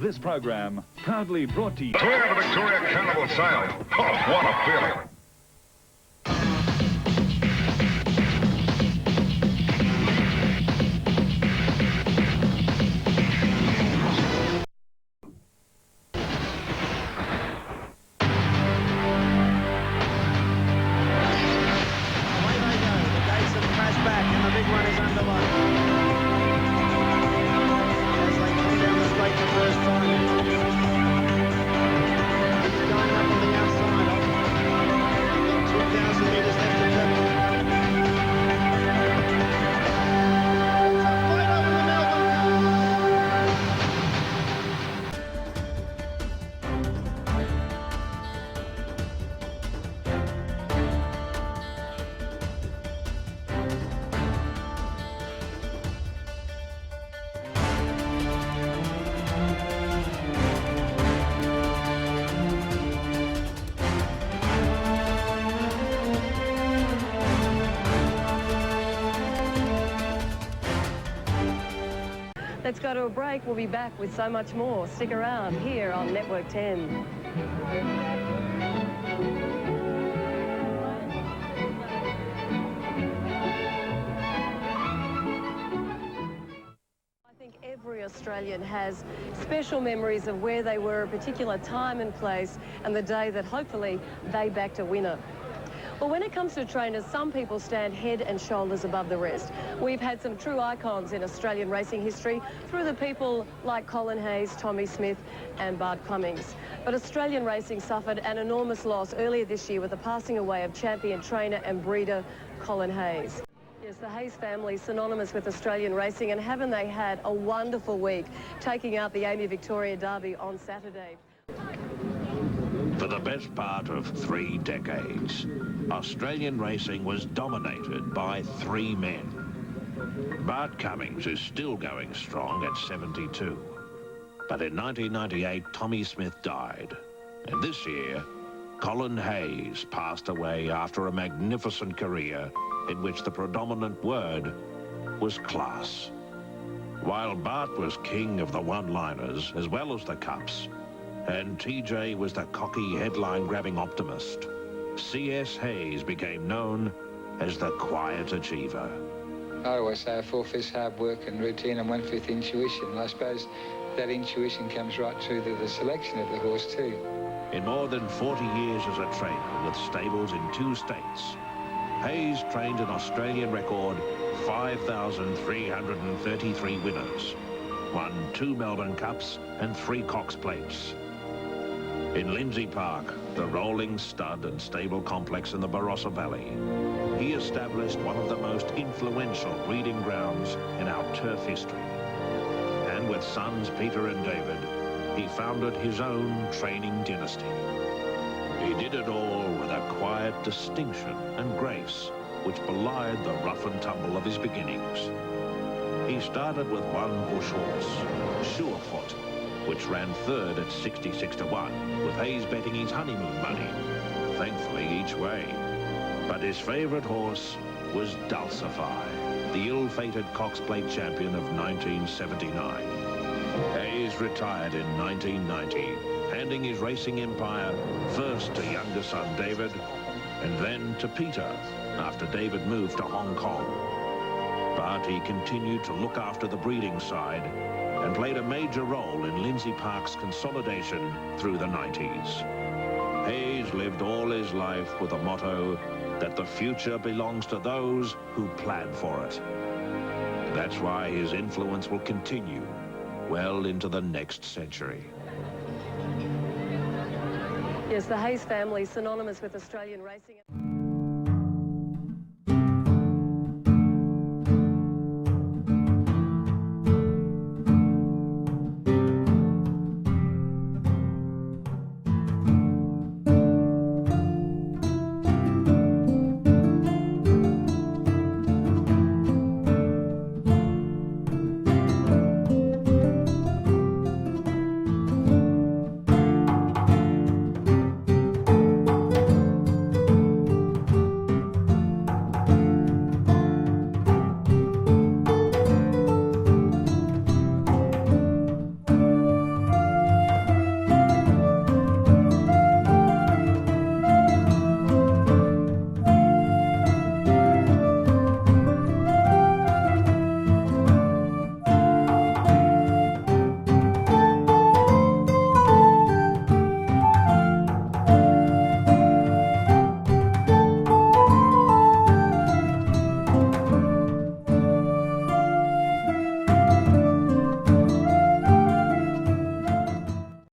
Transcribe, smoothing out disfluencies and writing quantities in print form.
This program proudly brought to you... The winner of the Victoria Carnival Sale. Oh, what a feeling. Let's go to a break. We'll be back with so much more. Stick around here on Network 10. I think every Australian has special memories of where they were, a particular time and place, and the day that hopefully they backed a winner. Well, when it comes to trainers, some people stand head and shoulders above the rest. We've had some true icons in Australian racing history through the people like Colin Hayes, Tommy Smith and Bart Cummings. But Australian racing suffered an enormous loss earlier this year with the passing away of champion trainer and breeder Colin Hayes. Yes, the Hayes family synonymous with Australian racing, and haven't they had a wonderful week taking out the Amy Victoria Derby on Saturday. For the best part of 3 decades, Australian racing was dominated by 3 men. Bart Cummings is still going strong at 72. But in 1998, Tommy Smith died. And this year, Colin Hayes passed away after a magnificent career in which the predominant word was class. While Bart was king of the one-liners as well as the cups, and TJ was the cocky headline-grabbing optimist, C.S. Hayes became known as the quiet achiever. I always say 4/5 hard work and routine and 1/5 intuition. And I suppose that intuition comes right through to the selection of the horse too. In more than 40 years as a trainer with stables in 2 states, Hayes trained an Australian record 5,333 winners, won 2 Melbourne Cups and 3 Cox Plates. In Lindsay Park, the rolling stud and stable complex in the Barossa Valley, he established one of the most influential breeding grounds in our turf history. And with sons Peter and David, he founded his own training dynasty. He did it all with a quiet distinction and grace which belied the rough and tumble of his beginnings. He started with 1 bush horse, Surefoot, which ran 3rd at 66 to 1, with Hayes betting his honeymoon money, thankfully each way. But his favourite horse was Dulcify, the ill-fated Cox Plate champion of 1979. Hayes retired in 1990, handing his racing empire first to younger son David, and then to Peter, after David moved to Hong Kong. But he continued to look after the breeding side and played a major role in Lindsay Park's consolidation through the 90s. Hayes lived all his life with a motto that the future belongs to those who plan for it. That's why his influence will continue well into the next century. Yes, the Hayes family synonymous with Australian racing.